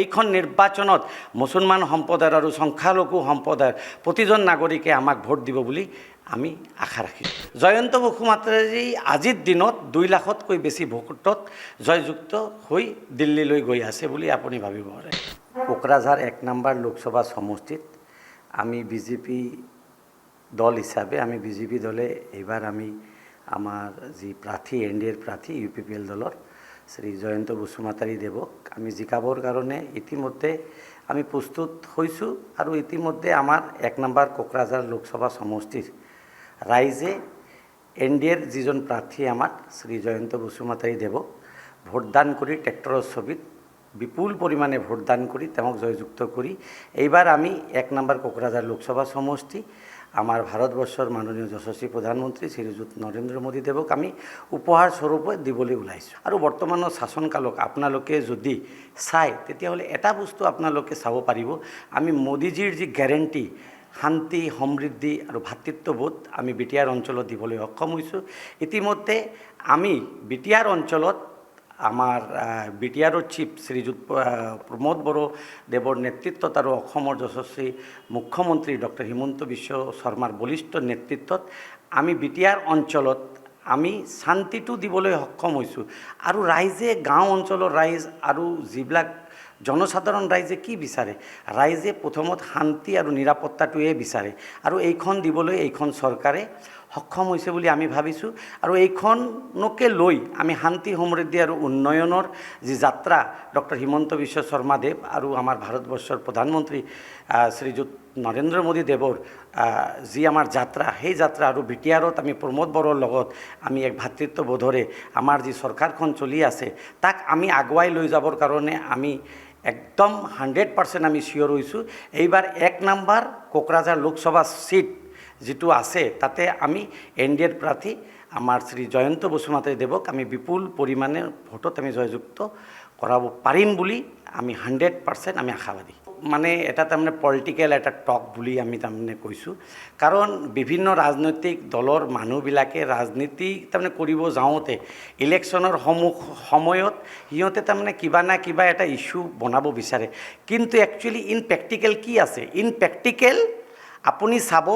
এইখন নিৰ্বাচনত মুছলমান সম্প্ৰদায়ৰ আৰু সংখ্যালঘু সম্প্ৰদায়ৰ প্ৰতিজন নাগৰিকে আমাক ভোট দিব বুলি আমি আশা ৰাখিছোঁ। জয়ন্ত বসুমতাৰী আজিৰ দিনত 2 লাখতকৈ বেছি ভোটত জয়যুক্ত হৈ দিল্লীলৈ গৈ আছে বুলি আপুনি ভাবিব পাৰে। কোকৰাঝাৰ 1 নম্বৰ লোকসভা সমষ্টিত আমি বিজেপি দল হিচাপে বিজেপি দলে এইবাৰ আমাৰ যি প্ৰাৰ্থী এনডিএৰ প্ৰাৰ্থী ইউপিপিএল দলৰ শ্ৰী জয়ন্ত বসুমতাৰী দেৱক আমি জিকাবৰ কাৰণে ইতিমধ্যে আমি প্ৰস্তুত হৈছোঁ আৰু ইতিমধ্যে আমাৰ 1 নম্বৰ কোকৰাঝাৰ লোকসভা সমষ্টিৰ ৰাইজে এনডিএৰ যিজন প্ৰাৰ্থী আমাক শ্ৰী জয়ন্ত বসুমতাৰী দেৱক ভোটদান কৰি ট্ৰেক্টৰৰ ছবিত বিপুল পৰিমাণে ভোটদান কৰি তেওঁক জয়যুক্ত কৰি এইবাৰ আমি 1 নম্বৰ কোকৰাঝাৰ লোকসভা সমষ্টি আমাৰ ভাৰতবৰ্ষৰ মাননীয় যশস্বী প্ৰধানমন্ত্ৰী শ্ৰীযুত নৰেন্দ্ৰ মোদী দেৱক আমি উপহাৰ স্বৰূপে দিবলৈ ওলাইছোঁ। আৰু বৰ্তমানৰ শাসনকালক আপোনালোকে যদি চায় তেতিয়াহ'লে এটা বস্তু আপোনালোকে চাব পাৰিব, আমি মোদীজীৰ যি গেৰেণ্টি শান্তি সমৃদ্ধি আৰু ভাতৃত্ববোধ আমি বিটিআৰ অঞ্চলত দিবলৈ সক্ষম হৈছোঁ। ইতিমধ্যে আমি বিটিআৰ অঞ্চলত আমাৰ বিটিআৰৰ চিফ শ্ৰীযুত প্ৰমোদ বড়োদেৱৰ নেতৃত্বত আৰু অসমৰ যশস্বী মুখ্যমন্ত্ৰী ডক্টৰ হিমন্ত বিশ্ব শৰ্মাৰ বলিষ্ঠ নেতৃত্বত আমি বিটিআৰ অঞ্চলত আমি শান্তিটো দিবলৈ সক্ষম হৈছোঁ। আৰু ৰাইজে গাঁও অঞ্চলৰ ৰাইজ আৰু যিবিলাক জনসাধাৰণ ৰাইজে কি বিচাৰে, ৰাইজে প্ৰথমত শান্তি আৰু নিৰাপত্তাটোৱে বিচাৰে আৰু এইখন দিবলৈ এইখন চৰকাৰে সক্ষম হৈছে বুলি আমি ভাবিছোঁ। আৰু এইখনকে লৈ আমি শান্তি সমৃদ্ধি আৰু উন্নয়নৰ যি যাত্ৰা ডক্টৰ হিমন্ত বিশ্ব শৰ্মা দেৱ আৰু আমাৰ ভাৰতবৰ্ষৰ প্ৰধানমন্ত্ৰী শ্ৰীযুত নৰেন্দ্ৰ মোদী দেৱৰ যি আমাৰ যাত্ৰা, সেই যাত্ৰা আৰু বিটিআৰত আমি প্ৰমোদ বড়োৰ লগত আমি এক ভাতৃত্ববোধৰে আমাৰ যি চৰকাৰখন চলি আছে তাক আমি আগুৱাই লৈ যাবৰ কাৰণে আমি একদম 100% আমি চিয়'ৰ হৈছোঁ। এইবাৰ 1 নম্বৰ কোকৰাঝাৰ লোকসভা সিট যিটো আছে তাতে আমি এনডিএৰ প্ৰাৰ্থী আমাৰ শ্ৰী জয়ন্ত বসুমতাৰী দেৱক আমি বিপুল পৰিমাণে ভোটত আমি জয়যুক্ত কৰাব পাৰিম বুলি আমি 100% আমি আশাবাদী। মানে এটা তাৰমানে পলিটিকেল এটা টক বুলি আমি তাৰমানে কৈছোঁ, কাৰণ বিভিন্ন ৰাজনৈতিক দলৰ মানুহবিলাকে ৰাজনীতি তাৰমানে কৰিব যাওঁতে ইলেকশ্যনৰ সময়ত সিহঁতে তাৰমানে কিবা না কিবা এটা ইছ্যু বনাব বিচাৰে, কিন্তু একচুৱেলি ইন প্ৰেক্টিকেল কি আছে? ইন প্ৰেক্টিকেল আপুনি চাব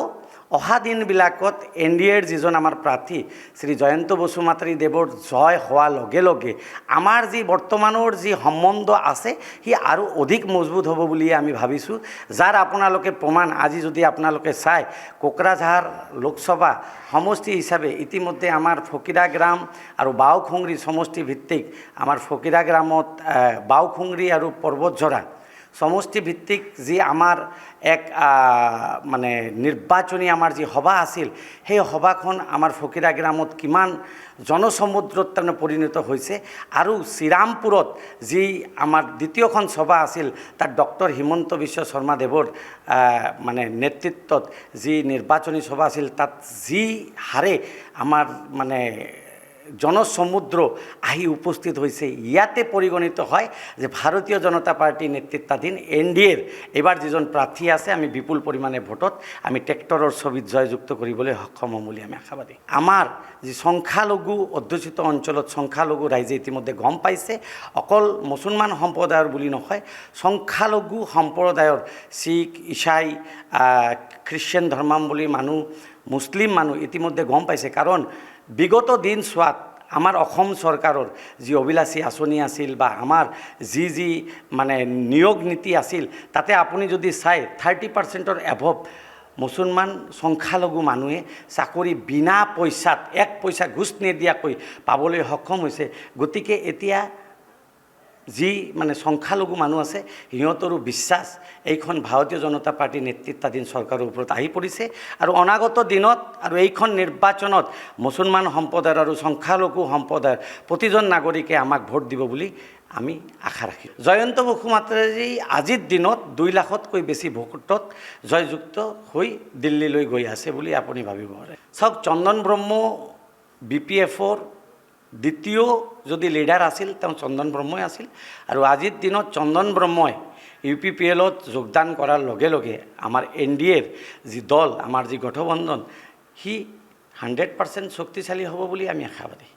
অহা দিনবিলাকত এনডিএৰ যিজন আমাৰ প্ৰাৰ্থী শ্ৰী জয়ন্ত বসুমতাৰী দেৱৰ জয় হোৱাৰ লগে লগে আমাৰ যি বৰ্তমানৰ যি সম্বন্ধ আছে সি আৰু অধিক মজবুত হ'ব বুলি আমি ভাবিছোঁ। যাৰ আপোনালোকে প্ৰমাণ আজি যদি আপোনালোকে চায়, কোকৰাঝাৰ লোকসভা সমষ্টি হিচাপে ইতিমধ্যে আমাৰ ফকীৰাগ্ৰাম আৰু বাওখুংৰি সমষ্টি ভিত্তিক আমাৰ ফকীৰাগ্ৰামত বাওখুংৰি আৰু পৰ্বতঝৰা সমষ্টি ভিত্তিক যি আমাৰ এক মানে নিৰ্বাচনী আমাৰ যি সভা আছিল, সেই সভাখন আমাৰ ফকীৰাগ্ৰামত কিমান জনসমুদ্ৰত তাৰমানে পৰিণত হৈছে। আৰু শ্ৰীৰামপুৰত যি আমাৰ দ্বিতীয়খন সভা আছিল তাত ডক্টৰ হিমন্ত বিশ্ব শৰ্মা দেৱৰ মানে নেতৃত্বত যি নিৰ্বাচনী সভা আছিল তাত যি হাৰে আমাৰ মানে জনসমুদ্ৰ আহি উপস্থিত হৈছে, ইয়াতে পৰিগণিত হয় যে ভাৰতীয় জনতা পাৰ্টীৰ নেতৃত্বাধীন এনডিএৰ এইবাৰ যিজন প্ৰাৰ্থী আছে আমি বিপুল পৰিমাণে ভোটত আমি ট্ৰেক্টৰৰ ছবিত জয়যুক্ত কৰিবলৈ সক্ষম হ'ম বুলি আমি আশাবাদী। আমাৰ যি সংখ্যালঘু অধ্যুষিত অঞ্চলত সংখ্যালঘু ৰাইজে ইতিমধ্যে গম পাইছে, অকল মুছলমান সম্প্ৰদায়ৰ বুলি নহয়, সংখ্যালঘু সম্প্ৰদায়ৰ শিখ ইছাই খ্ৰীষ্টিয়ান ধৰ্মাৱলম্বী মানুহ মুছলিম মানুহ ইতিমধ্যে গম পাইছে। কাৰণ বিগত দিন চোৱাত আমাৰ অসম চৰকাৰৰ যি অভিলাষী আঁচনি আছিল বা আমাৰ যি মানে নিয়োগ নীতি আছিল তাতে আপুনি যদি চায় 30%ৰ এভৱ মুছলমান সংখ্যালঘু মানুহে চাকৰি বিনা পইচাত 1 পইচা ঘোচ নিদিয়াকৈ পাবলৈ সক্ষম হৈছে। গতিকে এতিয়া যি মানে সংখ্যালঘু মানুহ আছে সিহঁতৰো বিশ্বাস এইখন ভাৰতীয় জনতা পাৰ্টীৰ নেতৃত্বাধীন চৰকাৰৰ ওপৰত আহি পৰিছে। আৰু অনাগত দিনত আৰু এইখন নিৰ্বাচনত মুছলমান সম্প্ৰদায়ৰ আৰু সংখ্যালঘু সম্প্ৰদায়ৰ প্ৰতিজন নাগৰিকে আমাক ভোট দিব বুলি আমি আশা ৰাখিছোঁ। জয়ন্ত বসুমতাৰী আজিৰ দিনত 2 লাখতকৈ বেছি ভোটত জয়যুক্ত হৈ দিল্লীলৈ গৈ আছে বুলি আপুনি ভাবিব পাৰে। চাওক, চন্দন ব্ৰহ্ম BPFৰ দ্বিতীয় যদি লিডাৰ আছিল তেওঁ চন্দন ব্ৰহ্মই আছিল। আৰু আজিৰ দিনত চন্দন ব্ৰহ্মই UPPLত যোগদান কৰাৰ লগে লগে আমাৰ এনডিএৰ যি দল আমাৰ যি গঠবন্ধন সি 100% শক্তিশালী হ'ব বুলি আমি আশাবাদী।